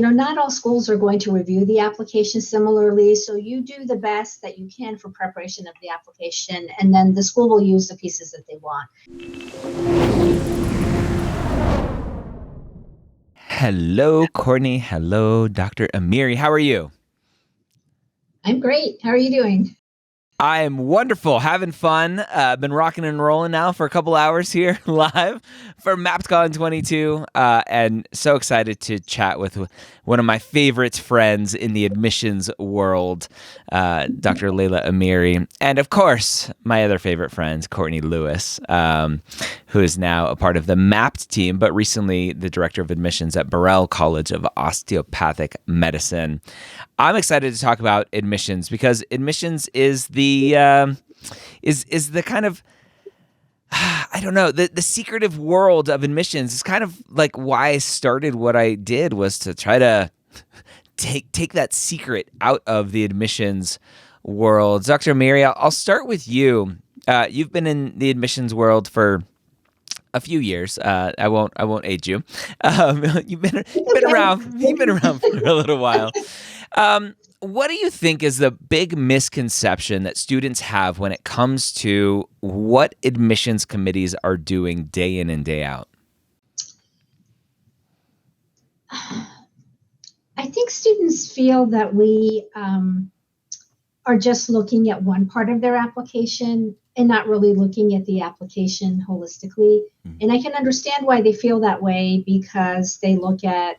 not all schools are going to review the application similarly. So you do the best that you can for preparation of the application, and then the school will use the pieces that they want. Hello, Courtney. Hello, Dr. Amiri. How are you? I'm great. How are you doing? I am wonderful, having fun. Been rocking and rolling now for a couple hours here live for MappdCon22, and so excited to chat with one of my favorite friends in the admissions world, Dr. Leila Amiri, and of course, my other favorite friend, Courtney Lewis, who is now a part of the Mappd team, but recently the director of admissions at Burrell College of Osteopathic Medicine. I'm excited to talk about admissions because admissions is the kind of I don't know, the secretive world of admissions is kind of like why I started what I did, was to try to take that secret out of the admissions world. Dr. Amiri, I'll start with you. You've been in the admissions world for a few years. I won't age you. You've been around. You've been around for a little while. What do you think is the big misconception that students have when it comes to what admissions committees are doing day in and day out? I think students feel that we are just looking at one part of their application and not really looking at the application holistically. Mm-hmm. And I can understand why they feel that way, because they look at,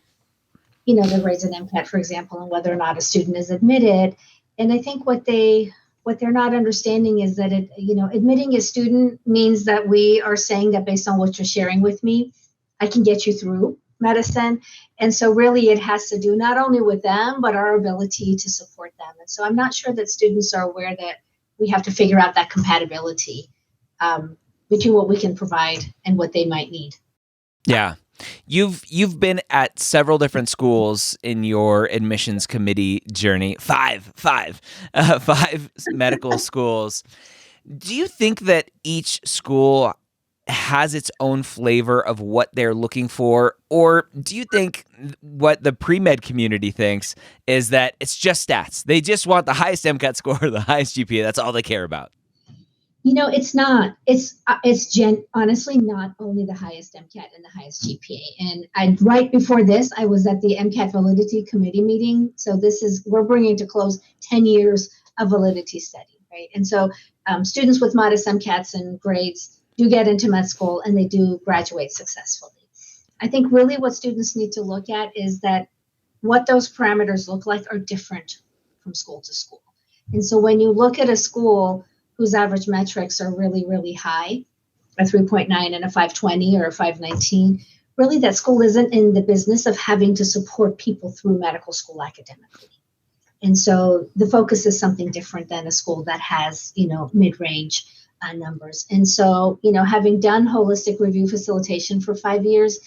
the grades in MCAT, for example, and whether or not a student is admitted. And I think what they're not understanding is that admitting a student means that we are saying that based on what you're sharing with me, I can get you through medicine. And so really it has to do not only with them, but our ability to support them. And so I'm not sure that students are aware that we have to figure out that compatibility between what we can provide and what they might need. Yeah. You've been at several different schools in your admissions committee journey. Five medical schools. Do you think that each school has its own flavor of what they're looking for? Or do you think what the pre-med community thinks is that it's just stats? They just want the highest MCAT score, the highest GPA. That's all they care about. It's not. It's honestly not only the highest MCAT and the highest GPA. And right before this, I was at the MCAT validity committee meeting. So we're bringing to close 10 years of validity study, right? And so students with modest MCATs and grades do get into med school and they do graduate successfully. I think really what students need to look at is that what those parameters look like are different from school to school. And so when you look at a school whose average metrics are really, really high, a 3.9 and a 520 or a 519, really that school isn't in the business of having to support people through medical school academically. And so the focus is something different than a school that has, mid-range numbers. And so, having done holistic review facilitation for 5 years,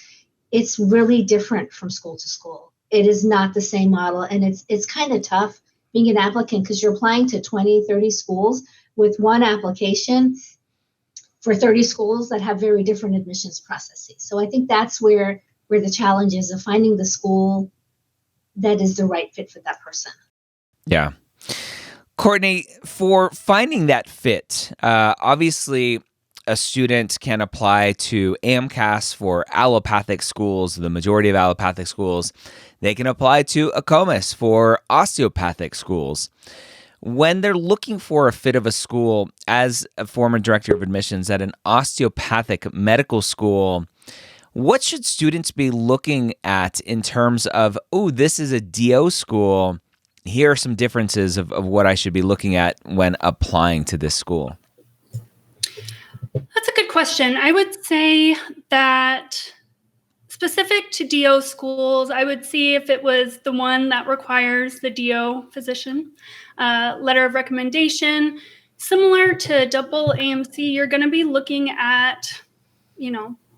it's really different from school to school. It is not the same model. And it's kind of tough being an applicant because you're applying to 20, 30 schools with one application for 30 schools that have very different admissions processes. So I think that's where the challenge is, of finding the school that is the right fit for that person. Yeah. Courtney, for finding that fit, obviously a student can apply to AMCAS for allopathic schools, the majority of allopathic schools. They can apply to ACOMAS for osteopathic schools. When they're looking for a fit of a school, as a former director of admissions at an osteopathic medical school, what should students be looking at in terms of, this is a DO school, here are some differences of what I should be looking at when applying to this school? That's a good question. I would say that specific to DO schools, I would see if it was the one that requires the DO physician letter of recommendation. Similar to double AMC, you're going to be looking at,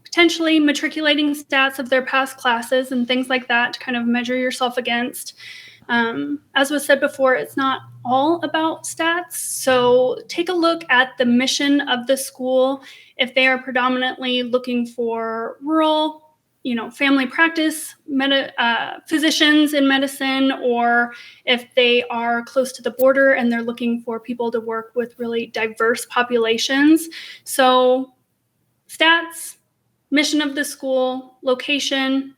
potentially matriculating stats of their past classes and things like that to kind of measure yourself against. As was said before, it's not all about stats. So take a look at the mission of the school. If they are predominantly looking for rural family practice physicians in medicine, or if they are close to the border and they're looking for people to work with really diverse populations. So stats, mission of the school, location,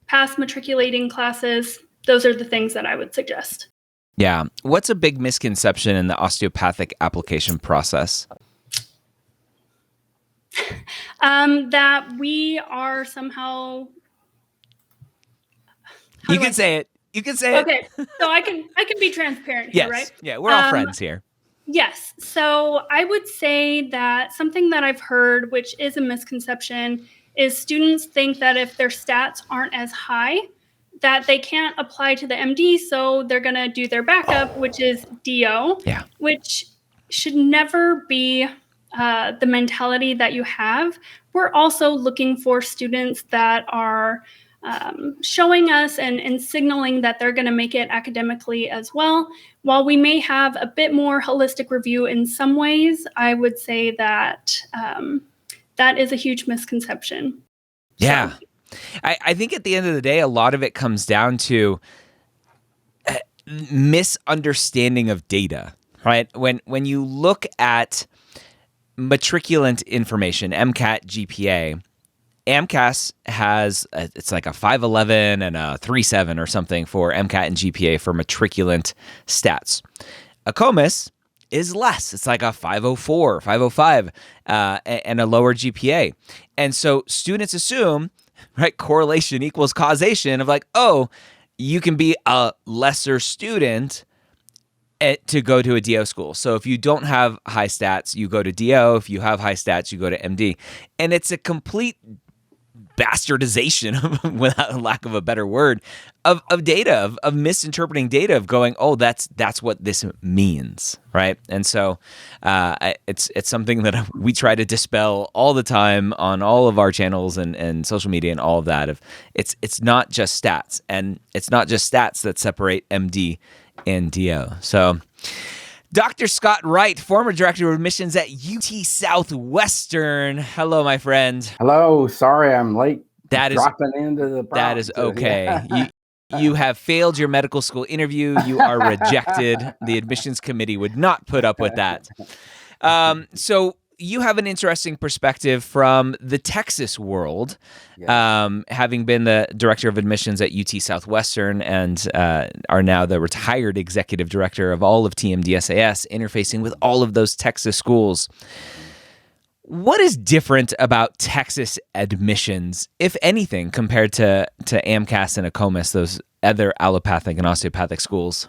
past matriculating classes, those are the things that I would suggest. Yeah. What's a big misconception in the osteopathic application process? That we are somehow. You can say it. You can say it. Okay, so I can be transparent here, Yes. right? Yeah, we're all friends here. Yes. So I would say that something that I've heard, which is a misconception, is students think that if their stats aren't as high, that they can't apply to the MD, so they're going to do their backup, which is DO, which should never be the mentality that you have. We're also looking for students that are showing us and signaling that they're going to make it academically as well. While we may have a bit more holistic review in some ways, I would say that that is a huge misconception. Yeah. So. I think at the end of the day, a lot of it comes down to misunderstanding of data, right? When you look at matriculant information, MCAT, GPA, AMCAS has, it's like a 511 and a 37 or something for MCAT and GPA for matriculant stats. ACOMAS is less. It's like a 504, 505, and a lower GPA. And so students assume, right, correlation equals causation of like, oh, you can be a lesser student to go to a DO school. So if you don't have high stats, you go to DO. If you have high stats, you go to MD. And it's a complete bastardization, without a lack of a better word, of data, of misinterpreting data, of going, oh, that's what this means, right? And so it's something that we try to dispel all the time on all of our channels and social media and all of that. Of it's not just stats, and it's not just stats that separate MD and DO. So Dr. Scott Wright, former director of admissions at UT Southwestern. Hello, my friend. Hello. Sorry, I'm late. That is dropping into the. That is okay. You have failed your medical school interview. You are rejected. The admissions committee would not put up with that. So you have an interesting perspective from the Texas world, having been the director of admissions at UT Southwestern and are now the retired executive director of all of TMDSAS, interfacing with all of those Texas schools. What is different about Texas admissions, if anything, compared to AMCAS and ACOMAS, those other allopathic and osteopathic schools?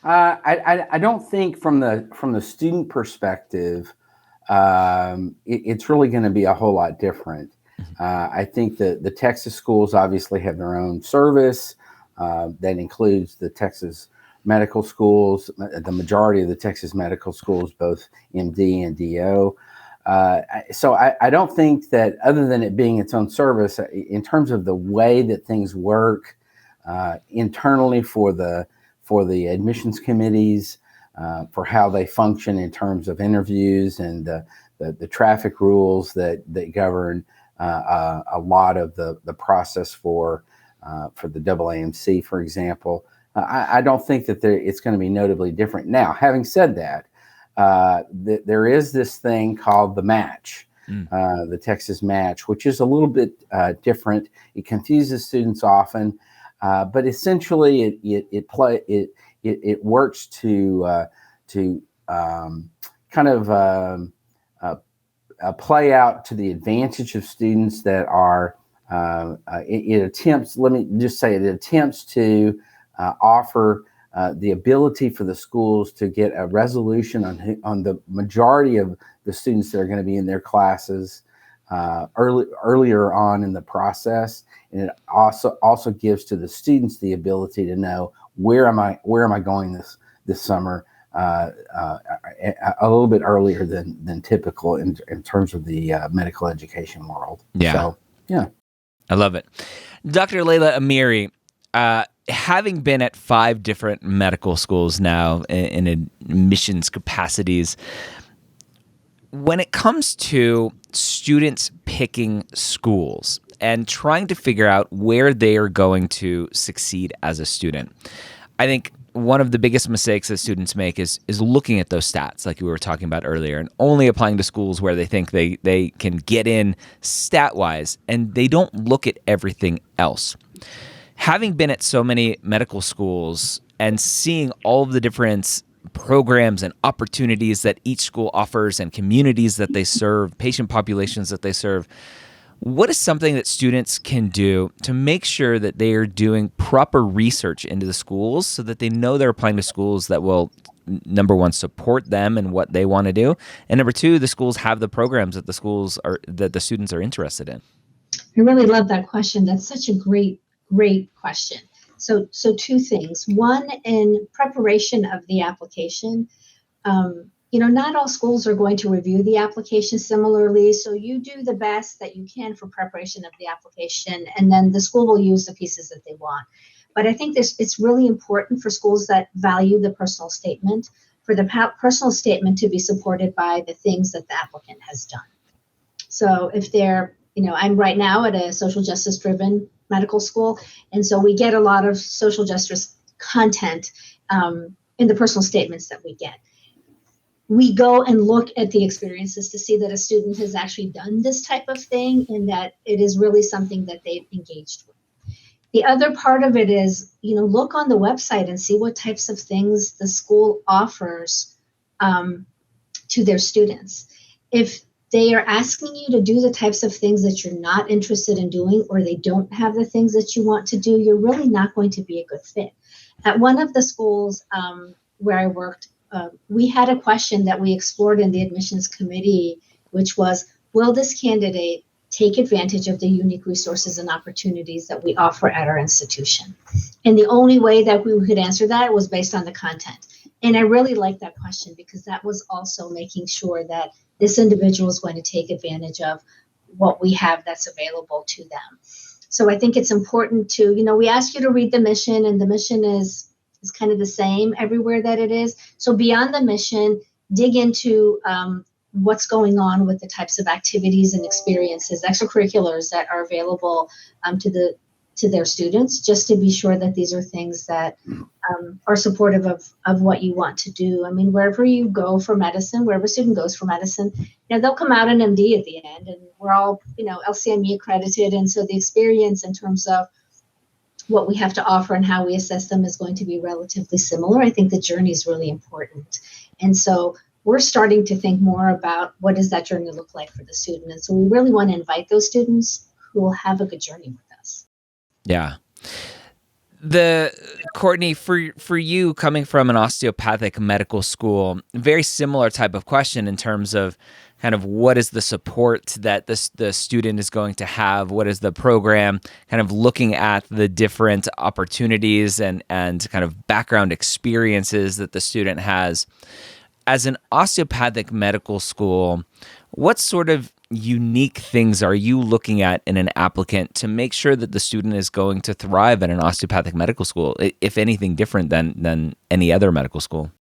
I don't think from the student perspective, it's really going to be a whole lot different. I think that the Texas schools obviously have their own service that includes the Texas medical schools, the majority of the Texas medical schools, both MD and DO. So I don't think that, other than it being its own service, in terms of the way that things work internally for the admissions committees, for how they function in terms of interviews and the traffic rules that govern a lot of the process for the AAMC, for example. I don't think that it's going to be notably different. Now, having said that, there is this thing called the match, the Texas match, which is a little bit different. It confuses students often, but essentially it works to kind of play out to the advantage of students that are. It attempts. Let me just say, it attempts to offer the ability for the schools to get a resolution on the majority of the students that are going to be in their classes earlier on in the process, and it also gives to the students the ability to know where am I going this summer a little bit earlier than typical in terms of the medical education world. Yeah. So, yeah. I love it. Dr. Leila Amiri, having been at 5 different medical schools now in admissions capacities, when it comes to students picking schools, and trying to figure out where they are going to succeed as a student. I think one of the biggest mistakes that students make is looking at those stats like we were talking about earlier and only applying to schools where they think they can get in stat-wise, and they don't look at everything else. Having been at so many medical schools and seeing all of the different programs and opportunities that each school offers and communities that they serve, patient populations that they serve, what is something that students can do to make sure that they are doing proper research into the schools so that they know they're applying to schools that will, number one, support them and what they want to do, and number two, the schools have the programs that the students are interested in? I really love that question. That's such a great question. So two things. One, in preparation of the application, not all schools are going to review the application similarly. So you do the best that you can for preparation of the application, and then the school will use the pieces that they want. But I think it's really important for schools that value the personal statement, for the personal statement to be supported by the things that the applicant has done. So if they're, I'm right now at a social justice driven medical school, and so we get a lot of social justice content in the personal statements that we get. We go and look at the experiences to see that a student has actually done this type of thing and that it is really something that they've engaged with. The other part of it is, look on the website and see what types of things the school offers to their students. If they are asking you to do the types of things that you're not interested in doing, or they don't have the things that you want to do, you're really not going to be a good fit. At one of the schools where I worked, we had a question that we explored in the admissions committee, which was, will this candidate take advantage of the unique resources and opportunities that we offer at our institution? And the only way that we could answer that was based on the content. And I really like that question because that was also making sure that this individual is going to take advantage of what we have that's available to them. So I think it's important to, we ask you to read the mission, and the mission is kind of the same everywhere that it is. So beyond the mission, dig into what's going on with the types of activities and experiences, extracurriculars that are available to their students, just to be sure that these are things that are supportive of what you want to do. I mean, wherever you go for medicine, wherever a student goes for medicine, they'll come out an MD at the end, and we're all, LCME accredited. And so the experience in terms of what we have to offer and how we assess them is going to be relatively similar. I think the journey is really important. And so we're starting to think more about what does that journey look like for the student. And so we really want to invite those students who will have a good journey with us. Yeah. Courtney, for you coming from an osteopathic medical school, very similar type of question in terms of kind of what is the support that the student is going to have, what is the program, kind of looking at the different opportunities and kind of background experiences that the student has. As an osteopathic medical school, what sort of unique things are you looking at in an applicant to make sure that the student is going to thrive at an osteopathic medical school, if anything different than any other medical school?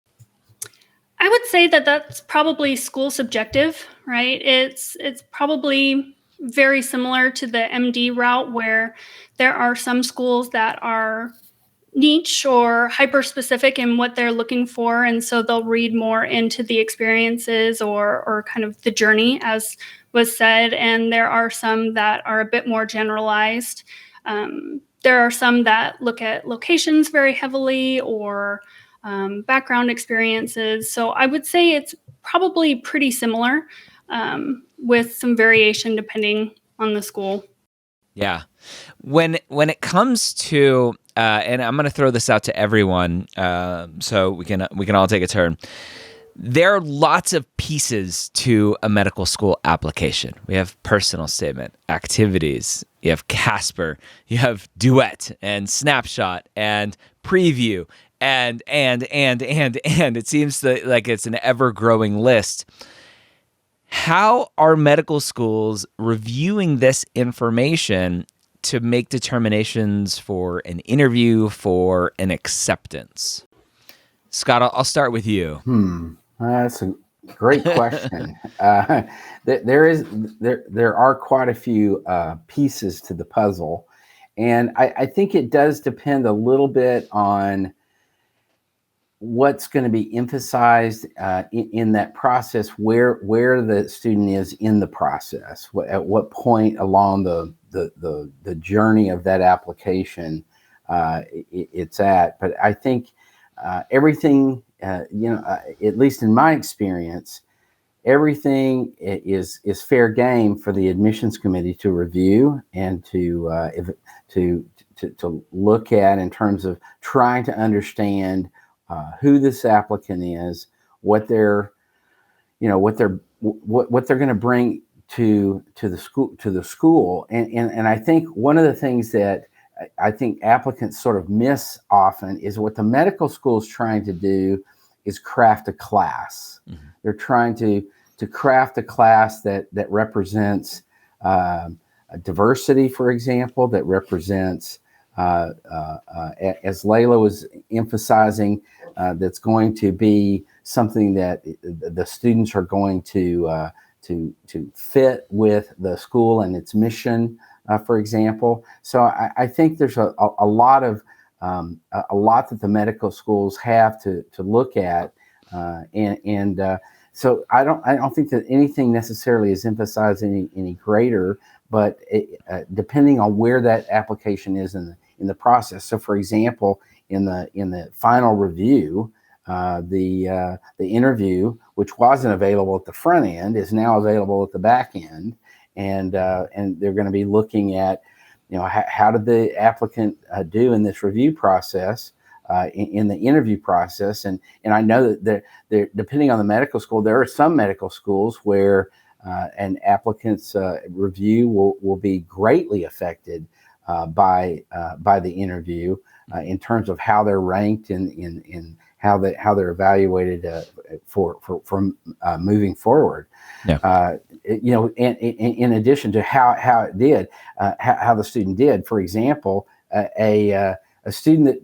I would say that that's probably school subjective, right? It's probably very similar to the MD route, where there are some schools that are niche or hyper specific in what they're looking for, and so they'll read more into the experiences or kind of the journey, as was said. And there are some that are a bit more generalized. There are some that look at locations very heavily, or background experiences. So I would say it's probably pretty similar, with some variation depending on the school. Yeah. When it comes to and I'm going to throw this out to everyone, so we can all take a turn. There are lots of pieces to a medical school application. We have personal statement, activities, you have Casper, you have Duet and Snapshot and Preview, and it seems like it's an ever-growing list. How are medical schools reviewing this information to make determinations for an interview, for an acceptance? Scott, I'll start with you. That's a Great question. There are quite a few pieces to the puzzle, and I think it does depend a little bit on what's going to be emphasized in that process, where the student is in the process, at what point along the journey of that application it's at. But I think everything, at least in my experience, everything is fair game for the admissions committee to review and to look at in terms of trying to understand who this applicant is, what they're going to bring to the school, and I think one of the things that I think applicants sort of miss often is what the medical school is trying to do is craft a class. Mm-hmm. They're trying to craft a class that represents diversity, for example, that represents, as Leila was emphasizing, that's going to be something that the students are going to fit with the school and its mission, for example. So I think there's a lot that the medical schools have to look at, so I don't think that anything necessarily is emphasized any greater, but depending on where that application is in the process. So, for example, in the final review, the interview, which wasn't available at the front end, is now available at the back end, and they're going to be looking at, how did the applicant do in this review process, in the interview process, and I know that there, depending on the medical school, there are some medical schools where an applicant's review will be greatly affected by the interview in terms of how they're ranked in how they're evaluated for moving forward. Yeah. In addition to how it did, how the student did. For example, a student that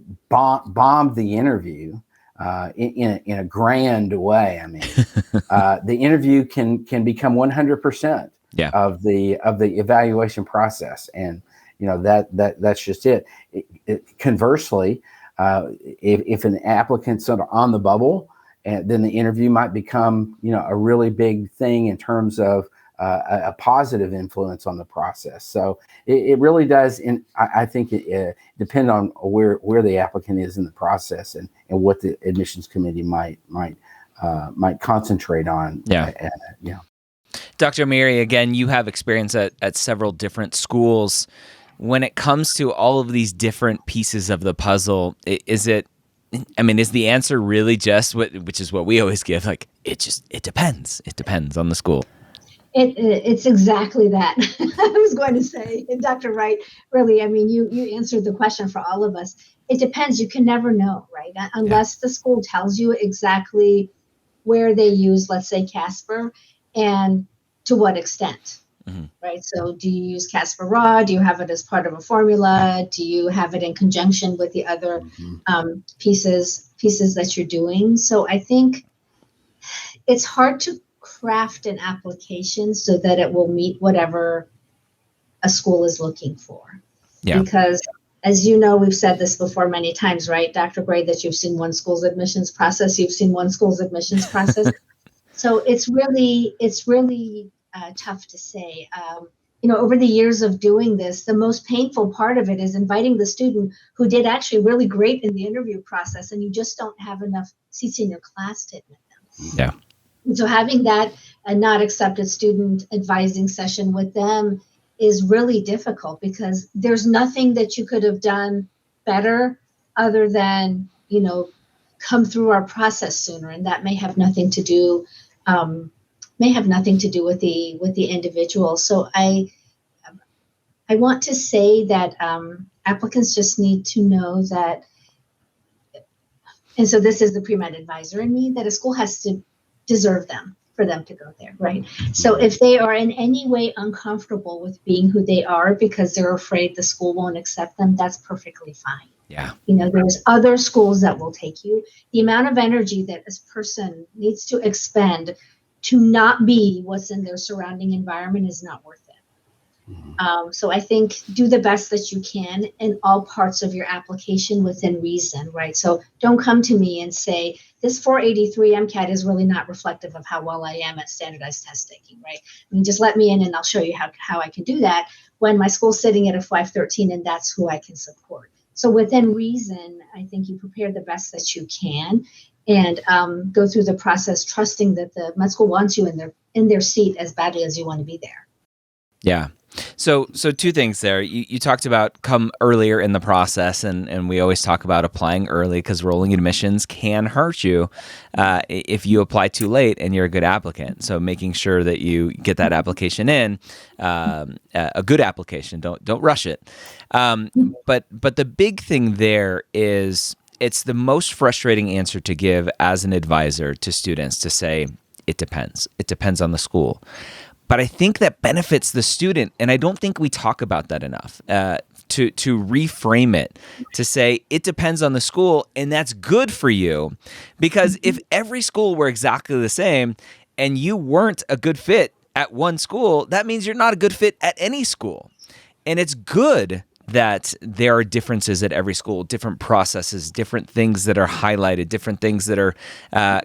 bombed the interview in a grand way. I mean, the interview can become 100% of the evaluation process, and that's just it. Conversely, if an applicant's sort of on the bubble, then the interview might become a really big thing in terms of a positive influence on the process. So it really does, and I think it depend on where the applicant is in the process and what the admissions committee might concentrate on. Yeah. Dr. Amiri, again, you have experience at several different schools. When it comes to all of these different pieces of the puzzle, is the answer really just which is what we always give? Like, it depends. It depends on the school. It's exactly that. I was going to say, Dr. Wright, really, you answered the question for all of us. It depends. You can never know, right? Unless the school tells you exactly where they use, let's say, Casper, and to what extent, right? So do you use Casper raw? Do you have it as part of a formula? Do you have it in conjunction with the other pieces that you're doing? So I think it's hard to craft an application so that it will meet whatever a school is looking for. Yeah. Because, as you know, we've said this before many times, right, Dr. Gray, that you've seen one school's admissions process, you've seen one school's admissions process. So it's really tough to say. Over the years of doing this, the most painful part of it is inviting the student who did actually really great in the interview process, and you just don't have enough seats in your class to admit them. Yeah. And so having that not accepted student advising session with them is really difficult, because there's nothing that you could have done better other than, come through our process sooner. And that may have nothing to do with the individual. So I want to say that applicants just need to know that, and so this is the pre-med advisor in me, that a school has to deserve them for them to go there, right? So if they are in any way uncomfortable with being who they are because they're afraid the school won't accept them, that's perfectly fine. Yeah. There's other schools that will take you. The amount of energy that this person needs to expend to not be what's in their surrounding environment is not worth it. So I think do the best that you can in all parts of your application within reason, right? So don't come to me and say, this 483 MCAT is really not reflective of how well I am at standardized test taking, right? I mean, just let me in and I'll show you how I can do that when my school's sitting at a 513 and that's who I can support. So within reason, I think you prepare the best that you can and go through the process, trusting that the med school wants you in their seat as badly as you want to be there. Yeah. So two things there. You talked about come earlier in the process, and we always talk about applying early because rolling admissions can hurt you if you apply too late and you're a good applicant. So making sure that you get that application in, a good application. Don't rush it. But the big thing there is it's the most frustrating answer to give as an advisor to students to say it depends. It depends on the school. But I think that benefits the student, and I don't think we talk about that enough, to reframe it, to say it depends on the school, and that's good for you. Because if every school were exactly the same and you weren't a good fit at one school, that means you're not a good fit at any school. And it's good that there are differences at every school, different processes, different things that are highlighted, different things that are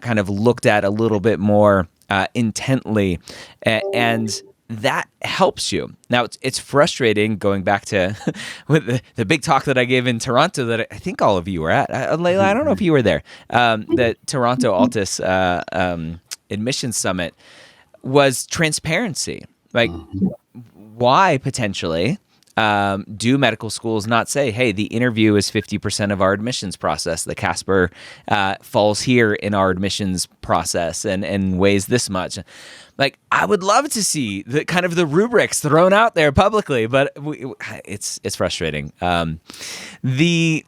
kind of looked at a little bit more intently, and that helps you. Now, it's frustrating going back to with the big talk that I gave in Toronto that I think all of you were at. Leila, I don't know if you were there. The Toronto Altus Admissions Summit was transparency. Like, why potentially do medical schools not say, hey, the interview is 50% of our admissions process. The Casper falls here in our admissions process and weighs this much. Like, I would love to see the kind of the rubrics thrown out there publicly, but it's frustrating. The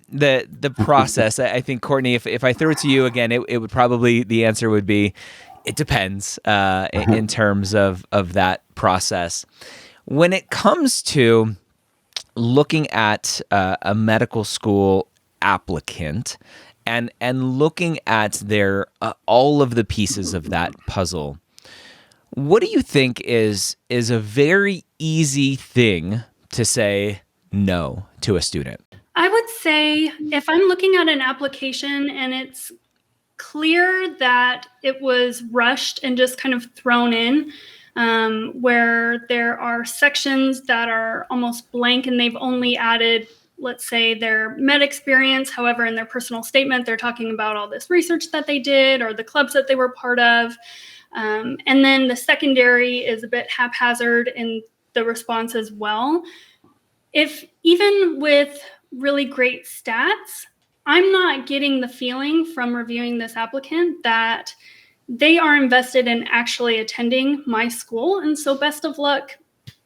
process, I think, Courtney, if I threw it to you again, it would probably, the answer would be, it depends in terms of that process. When it comes to looking at a medical school applicant and looking at their all of the pieces of that puzzle, what do you think is a very easy thing to say no to a student? I would say if I'm looking at an application and it's clear that it was rushed and just kind of thrown in, where there are sections that are almost blank and they've only added, let's say, their med experience. However, in their personal statement, they're talking about all this research that they did or the clubs that they were part of. And then the secondary is a bit haphazard in the response as well. If even with really great stats, I'm not getting the feeling from reviewing this applicant that they are invested in actually attending my school. And so best of luck,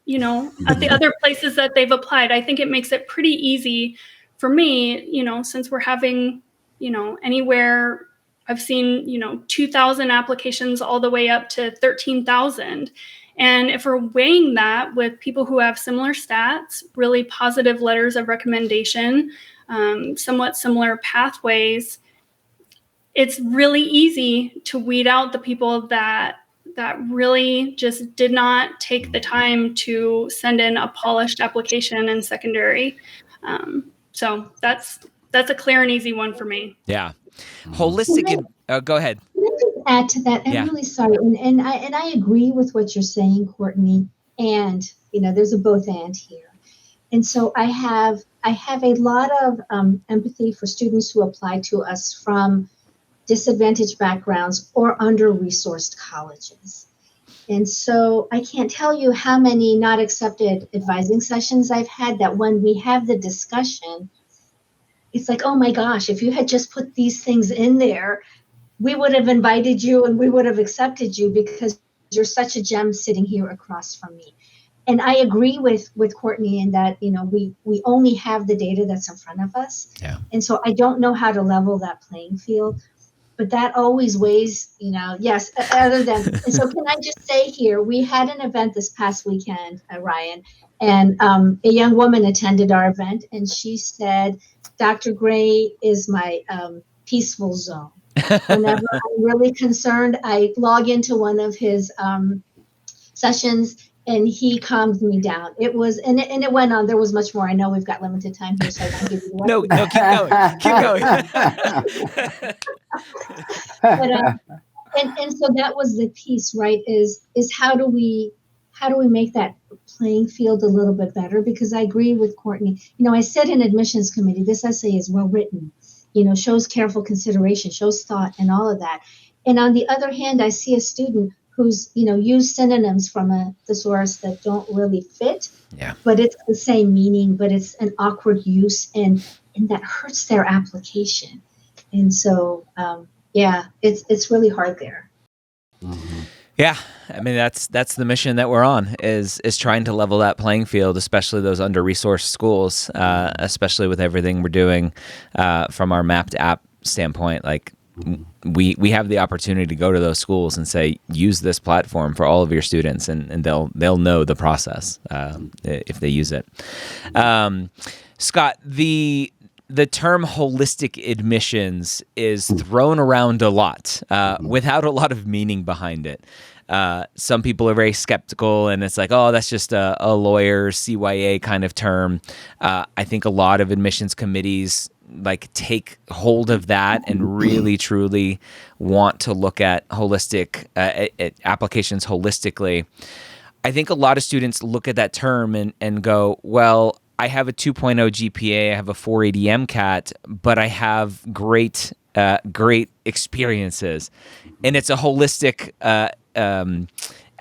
at the other places that they've applied. I think it makes it pretty easy for me, since we're having, anywhere I've seen, 2,000 applications all the way up to 13,000. And if we're weighing that with people who have similar stats, really positive letters of recommendation, somewhat similar pathways, it's really easy to weed out the people that really just did not take the time to send in a polished application in secondary. So that's a clear and easy one for me. Yeah. Holistic. Go ahead. Add to that. I'm really sorry. And I agree with what you're saying, Courtney. And, there's a both and here. And so I have a lot of empathy for students who apply to us from disadvantaged backgrounds or under-resourced colleges. And so I can't tell you how many not accepted advising sessions I've had that when we have the discussion, it's like, oh my gosh, if you had just put these things in there, we would have invited you and we would have accepted you because you're such a gem sitting here across from me. And I agree with Courtney in that, we only have the data that's in front of us. Yeah. And so I don't know how to level that playing field. But that always weighs, yes, other than, and so can I just say here, we had an event this past weekend, Ryan, and a young woman attended our event and she said, Dr. Gray is my peaceful zone. Whenever I'm really concerned, I log into one of his sessions, and he calms me down. It was, and it went on. There was much more. I know we've got limited time here, so I won't give you the rest. Keep going. But and so that was the piece, right? Is how do we make that playing field a little bit better? Because I agree with Courtney. I said in admissions committee, this essay is well written. Shows careful consideration, shows thought, and all of that. And on the other hand, I see a student who's used synonyms from a thesaurus that don't really fit. Yeah. But it's the same meaning, but it's an awkward use, and that hurts their application. And so, it's really hard there. Mm-hmm. Yeah, I mean that's the mission that we're on is trying to level that playing field, especially those under-resourced schools, especially with everything we're doing from our Mappd app standpoint. Like we have the opportunity to go to those schools and say, use this platform for all of your students, and they'll know the process if they use it. Scott, the term holistic admissions is thrown around a lot without a lot of meaning behind it. Some people are very skeptical, and it's like, oh, that's just a lawyer CYA kind of term. I think a lot of admissions committees take hold of that and really truly want to look at holistic at applications holistically. I think a lot of students look at that term and go, well, I have a 2.0 GPA, I have a 480 MCAT, but I have great experiences, and it's a holistic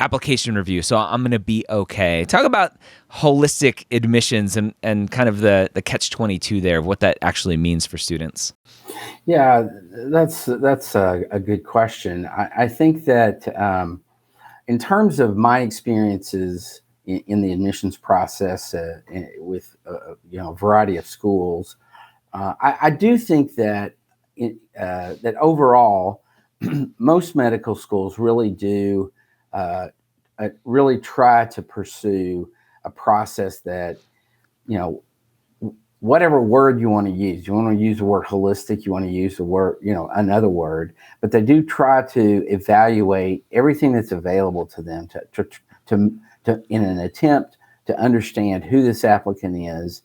application review, so I'm going to be okay. Talk about holistic admissions and kind of the catch-22 there, of what that actually means for students. Yeah, that's a good question. I think that in terms of my experiences in the admissions process with a variety of schools, I do think that that overall most medical schools really do really try to pursue a process that, whatever word you want to use the word holistic, you want to use the word, another word, but they do try to evaluate everything that's available to them to in an attempt to understand who this applicant is,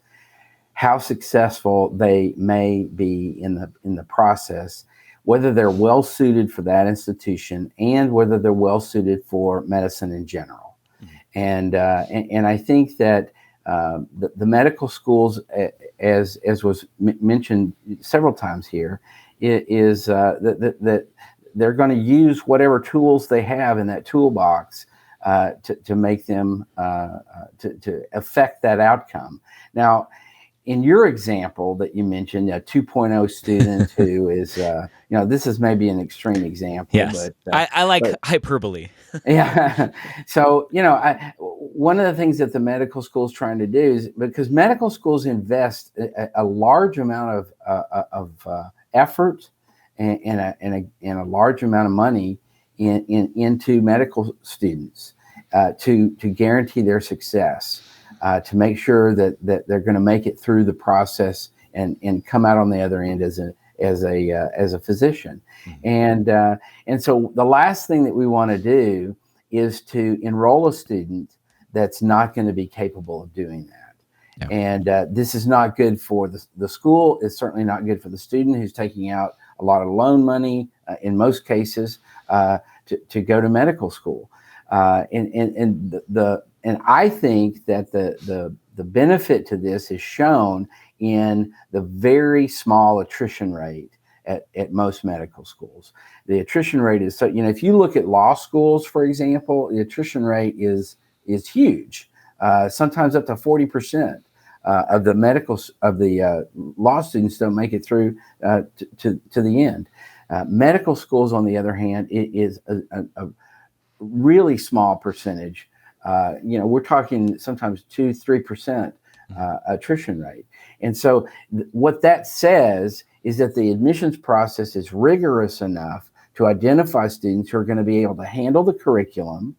how successful they may be in the process, whether they're well suited for that institution, and whether they're well suited for medicine in general. Mm-hmm. And I think that the medical schools, as was mentioned several times here, is that they're going to use whatever tools they have in that toolbox to make them to affect that outcome. Now, in your example that you mentioned, a 2.0 student who is, this is maybe an extreme example. Yes, but I like hyperbole. Yeah. So, one of the things that the medical school is trying to do is, because medical schools invest a large amount of effort and a large amount of money into medical students to guarantee their success. To make sure that they're going to make it through the process and come out on the other end as a physician. Mm-hmm. And so the last thing that we want to do is to enroll a student that's not going to be capable of doing that. Yeah. And this is not good for the school. It's certainly not good for the student who's taking out a lot of loan money in most cases to go to medical school. And I think that the benefit to this is shown in the very small attrition rate at most medical schools. The attrition rate is, so, if you look at law schools, for example, the attrition rate is huge, sometimes up to 40% of the law students don't make it through to the end. Medical schools, on the other hand, it is a really small percentage. We're talking sometimes 2-3% attrition rate. And so what that says is that the admissions process is rigorous enough to identify students who are going to be able to handle the curriculum,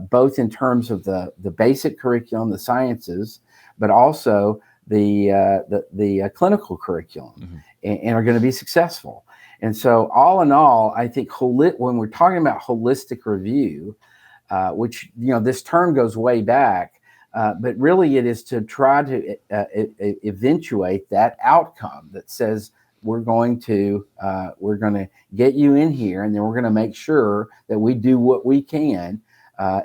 both in terms of the basic curriculum, the sciences, but also the clinical curriculum. Mm-hmm. and are going to be successful. And so all in all, I think when we're talking about holistic review, which, this term goes way back, but really it is to try to eventuate that outcome that says we're going to get you in here, and then we're going to make sure that we do what we can,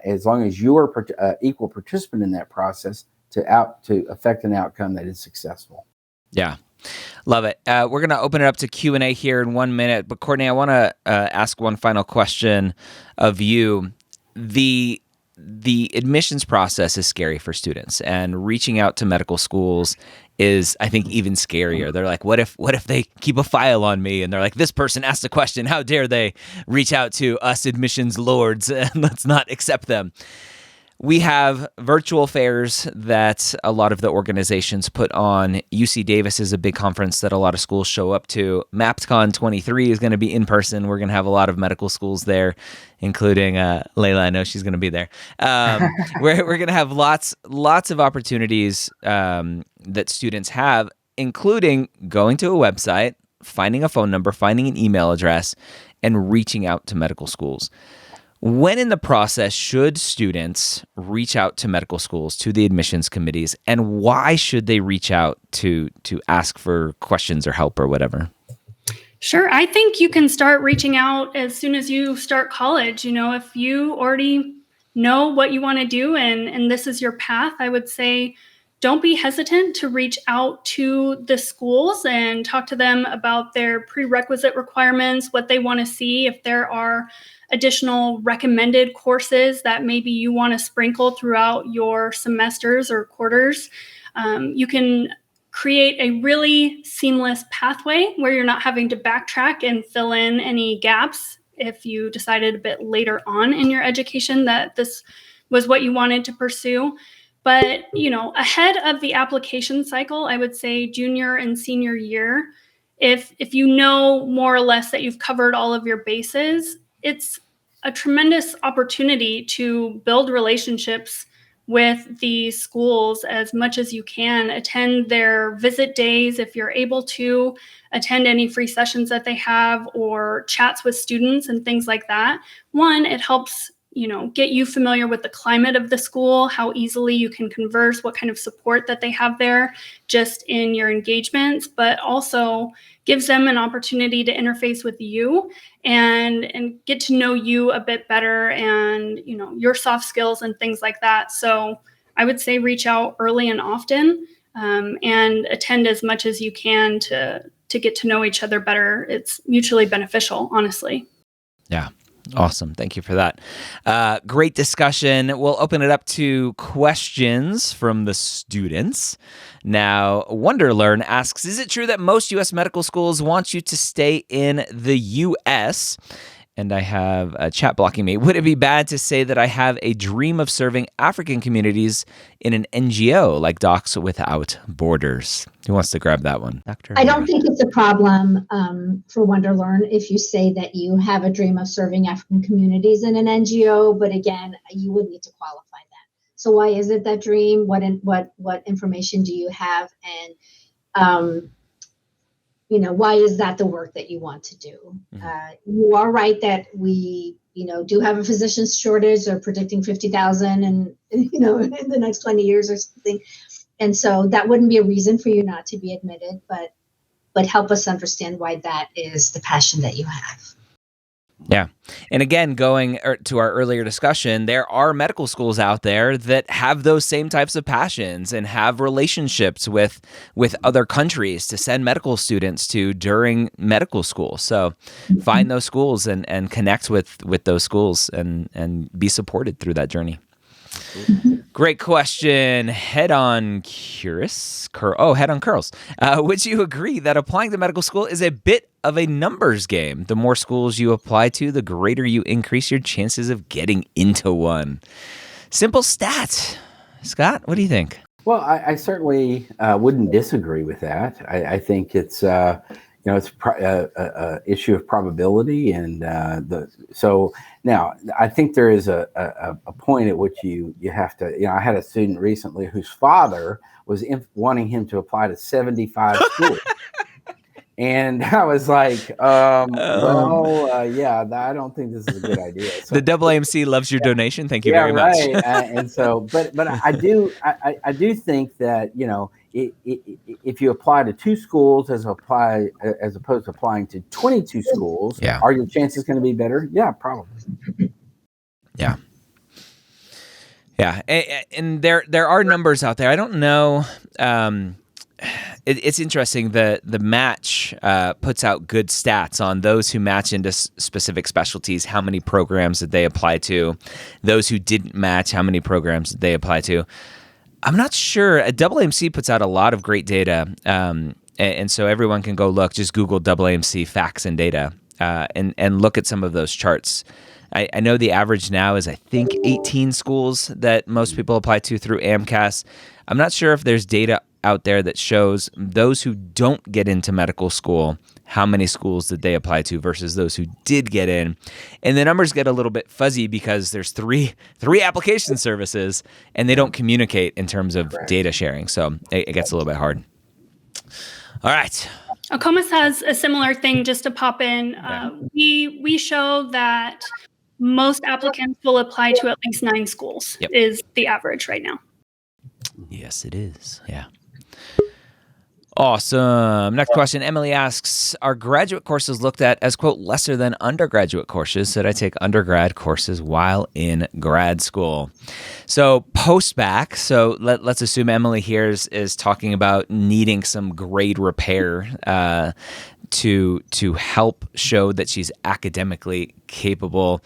as long as you're equal participant in that process, to affect an outcome that is successful. Yeah. Love it. We're going to open it up to Q&A here in 1 minute, but Courtney, I want to ask one final question of you. The admissions process is scary for students, and reaching out to medical schools is, I think, even scarier. They're like, what if they keep a file on me, and they're like, this person asked a question, how dare they reach out to us admissions lords, and let's not accept them. We have virtual fairs that a lot of the organizations put on. UC Davis is a big conference that a lot of schools show up to. MappdCon23 is going to be in person. We're going to have a lot of medical schools there, including Leila. I know she's going to be there. We're going to have lots of opportunities that students have, including going to a website, finding a phone number, finding an email address, and reaching out to medical schools. When in the process should students reach out to medical schools, to the admissions committees, and why should they reach out to ask for questions or help or whatever? Sure. I think you can start reaching out as soon as you start college. If you already know what you want to do and this is your path, I would say don't be hesitant to reach out to the schools and talk to them about their prerequisite requirements, what they want to see, if there are additional recommended courses that maybe you want to sprinkle throughout your semesters or quarters. You can create a really seamless pathway where you're not having to backtrack and fill in any gaps if you decided a bit later on in your education that this was what you wanted to pursue. But, ahead of the application cycle, I would say junior and senior year, if you know more or less that you've covered all of your bases, it's a tremendous opportunity to build relationships with the schools as much as you can. Attend their visit days if you're able to, attend any free sessions that they have, or chats with students and things like that. One, it helps get you familiar with the climate of the school, how easily you can converse, what kind of support that they have there just in your engagements, but also gives them an opportunity to interface with you and get to know you a bit better and, your soft skills and things like that. So I would say reach out early and often and attend as much as you can to get to know each other better. It's mutually beneficial, honestly. Yeah. Awesome. Thank you for that. Great discussion. We'll open it up to questions from the students. Now, WonderLearn asks, is it true that most U.S. medical schools want you to stay in the U.S.? And I have a chat blocking me. Would it be bad to say that I have a dream of serving African communities in an NGO like Docs Without Borders? Who wants to grab that one? Dr. I don't think it's a problem for WonderLearn if you say that you have a dream of serving African communities in an NGO, but again, you would need to qualify that. So why is it that dream? What information do you have? And why is that the work that you want to do? You are right that we, do have a physician shortage. They're predicting 50,000 and, in the next 20 years or something. And so that wouldn't be a reason for you not to be admitted, but help us understand why that is the passion that you have. Yeah. And again, going to our earlier discussion, there are medical schools out there that have those same types of passions and have relationships with other countries to send medical students to during medical school. So find those schools and connect with those schools and be supported through that journey. Great question. Head on Curls. Would you agree that applying to medical school is a bit of a numbers game? The more schools you apply to, the greater you increase your chances of getting into one. Simple stats. Scott, what do you think? Well, I certainly wouldn't disagree with that. I think it's it's a issue of probability, and so now I think there is a point at which you have to. I had a student recently whose father was wanting him to apply to 75 schools, And I was like, yeah, I don't think this is a good idea. So, the AAMC loves your donation. Thank you very much. Right. And so, but I do think that, if you apply to 2 schools as opposed to applying to 22 schools, are your chances going to be better? Yeah, probably. Yeah. Yeah. And there are numbers out there. I don't know. It's interesting. The match puts out good stats on those who match into specific specialties. How many programs did they apply to? Those who didn't match, how many programs did they apply to? I'm not sure. AAMC puts out a lot of great data. And so everyone can go look, just Google AAMC facts and data and look at some of those charts. I know the average now is, I think, 18 schools that most people apply to through AMCAS. I'm not sure if there's data out there that shows those who don't get into medical school, how many schools did they apply to versus those who did get in. And the numbers get a little bit fuzzy because there's three application services and they don't communicate in terms of data sharing. So it gets a little bit hard. All right. ACOMAS has a similar thing, just to pop in. We show that most applicants will apply to at least 9 schools is the average right now. Yes, it is. Yeah. Awesome. Next question. Emily asks, are graduate courses looked at as, quote, lesser than undergraduate courses? Should I take undergrad courses while in grad school? So post-bac, so let's assume Emily here is talking about needing some grade repair to help show that she's academically capable.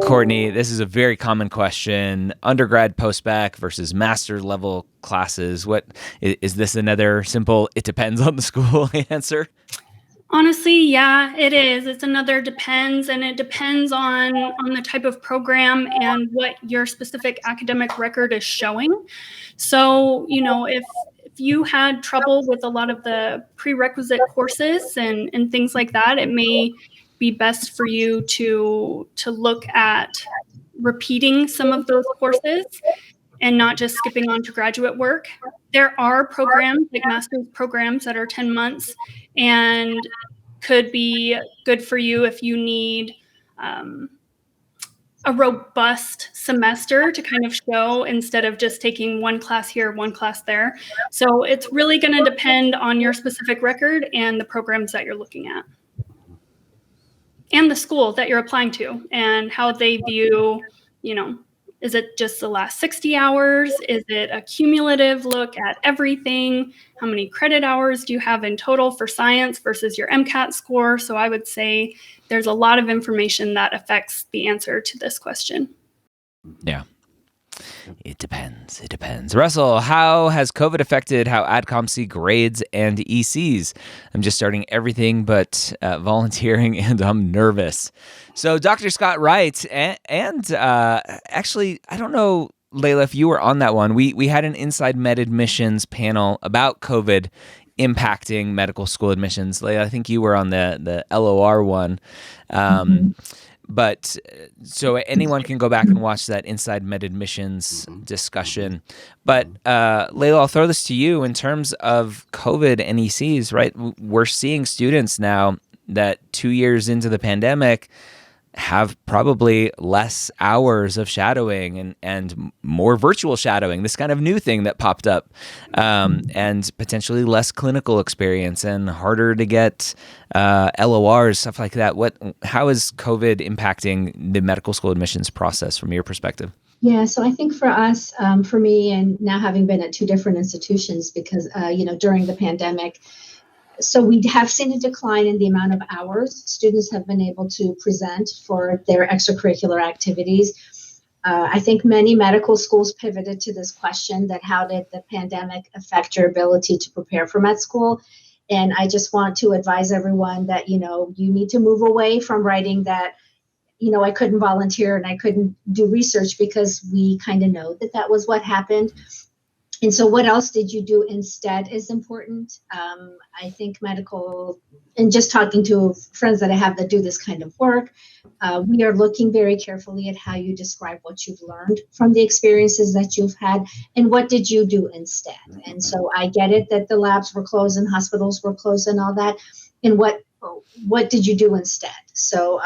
Courtney, this is a very common question. Undergrad, post-bac versus master level classes. What is this? Another simple "it depends on the school" answer? Honestly, yeah, it is. It's another depends, and it depends on the type of program and what your specific academic record is showing. So, if you had trouble with a lot of the prerequisite courses and things like that, it may be best for you to look at repeating some of those courses and not just skipping on to graduate work. There are programs like master's programs that are 10 months and could be good for you if you need a robust semester to kind of show instead of just taking one class here, one class there. So it's really going to depend on your specific record and the programs that you're looking at. And the school that you're applying to and how they view, is it just the last 60 hours? Is it a cumulative look at everything? How many credit hours do you have in total for science versus your MCAT score? So I would say there's a lot of information that affects the answer to this question. Yeah. It depends. It depends. Russell, how has COVID affected how AdCom see grades and ECs? I'm just starting everything but volunteering, and I'm nervous. So Dr. Scott Wright, and actually, I don't know, Leila, if you were on that one. We had an Inside Med Admissions panel about COVID impacting medical school admissions. Leila, I think you were on the LOR one. But so anyone can go back and watch that Inside Med Admissions discussion. But Leila, I'll throw this to you in terms of COVID and ECs, right? We're seeing students now that 2 years into the pandemic have probably less hours of shadowing and more virtual shadowing, this kind of new thing that popped up, and potentially less clinical experience and harder to get LORs, stuff like that. How is COVID impacting the medical school admissions process from your perspective? Yeah, so I think for us, for me, and now having been at 2 different institutions, because, during the pandemic, so we have seen a decline in the amount of hours students have been able to present for their extracurricular activities. I think many medical schools pivoted to this question that how did the pandemic affect your ability to prepare for med school? And I just want to advise everyone that, you need to move away from writing that, I couldn't volunteer and I couldn't do research, because we kind of know that was what happened. And so what else did you do instead is important. I think medical, and just talking to friends that I have that do this kind of work, we are looking very carefully at how you describe what you've learned from the experiences that you've had and what did you do instead. And so I get it that the labs were closed and hospitals were closed and all that. and what did you do instead? So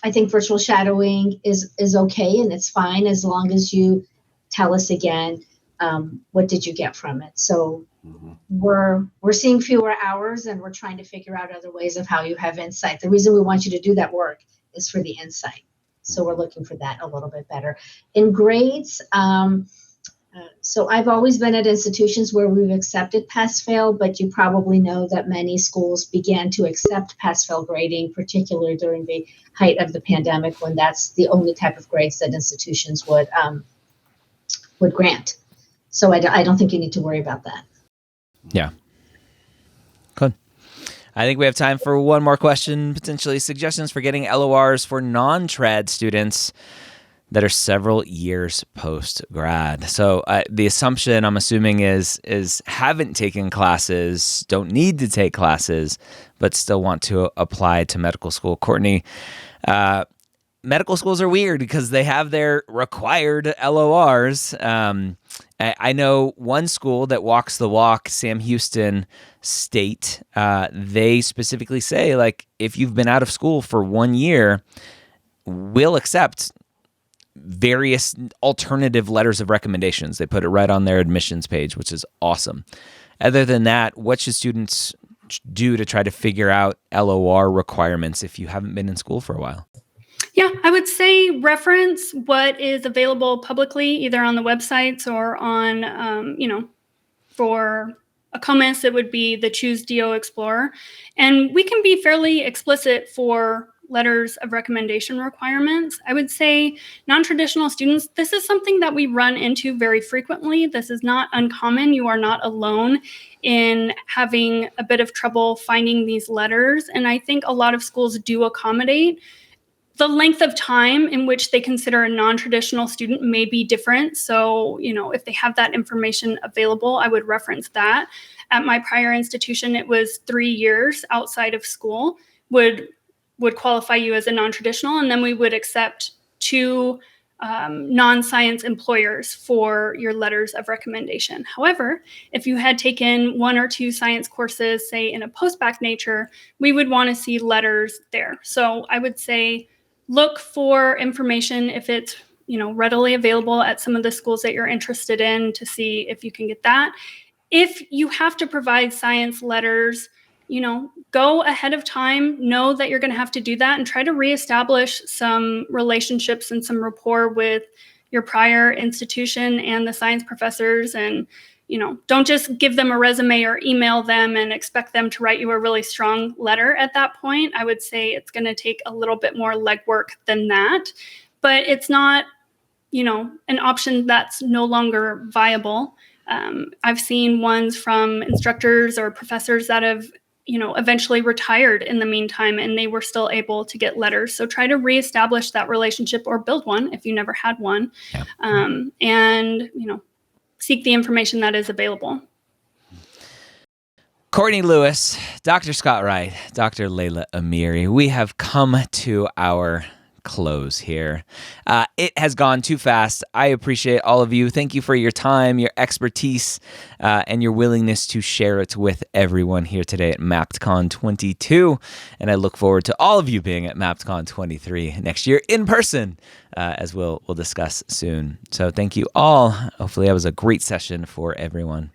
I think virtual shadowing is okay, and it's fine as long as you tell us again what did you get from it. So we're seeing fewer hours, and we're trying to figure out other ways of how you have insight. The reason we want you to do that work is for the insight. So we're looking for that a little bit better. In grades, so I've always been at institutions where we've accepted pass-fail, but you probably know that many schools began to accept pass-fail grading, particularly during the height of the pandemic, when that's the only type of grades that institutions would grant. So I don't think you need to worry about that. Yeah. Good. I think we have time for one more question, potentially suggestions for getting LORs for non-trad students that are several years post-grad. So the assumption, I'm assuming, is haven't taken classes, don't need to take classes, but still want to apply to medical school. Courtney, medical schools are weird because they have their required LORs. I know one school that walks the walk, Sam Houston State, they specifically say, like, if you've been out of school for 1 year, we'll accept various alternative letters of recommendations. They put it right on their admissions page, which is awesome. Other than that, what should students do to try to figure out LOR requirements if you haven't been in school for a while? Yeah, I would say reference what is available publicly, either on the websites or on, for a COMIS, it would be the Choose DO Explorer. And we can be fairly explicit for letters of recommendation requirements. I would say non-traditional students, this is something that we run into very frequently. This is not uncommon. You are not alone in having a bit of trouble finding these letters. And I think a lot of schools do accommodate. The length of time in which they consider a non-traditional student may be different. So, if they have that information available, I would reference that. At my prior institution, it was 3 years outside of school would qualify you as a non-traditional, and then we would accept 2 non-science employers for your letters of recommendation. However, if you had taken 1 or 2 science courses, say in a post-bac nature, we would want to see letters there. So I would say look for information if it's readily available at some of the schools that you're interested in to see if you can get that. If you have to provide science letters, go ahead of time, know that you're going to have to do that, and try to reestablish some relationships and some rapport with your prior institution and the science professors. And, don't just give them a resume or email them and expect them to write you a really strong letter at that point. I would say it's going to take a little bit more legwork than that, but it's not, an option that's no longer viable. I've seen ones from instructors or professors that have eventually retired in the meantime, and they were still able to get letters. So try to reestablish that relationship or build one if you never had one. Yeah. And, seek the information that is available. Courtney Lewis, Dr. Scott Wright, Dr. Leila Amiri, we have come to our close here. It has gone too fast. I appreciate all of you. Thank you for your time, your expertise, and your willingness to share it with everyone here today at MappdCon22. And I look forward to all of you being at MappdCon23 next year in person, as we'll discuss soon. So thank you all. Hopefully that was a great session for everyone.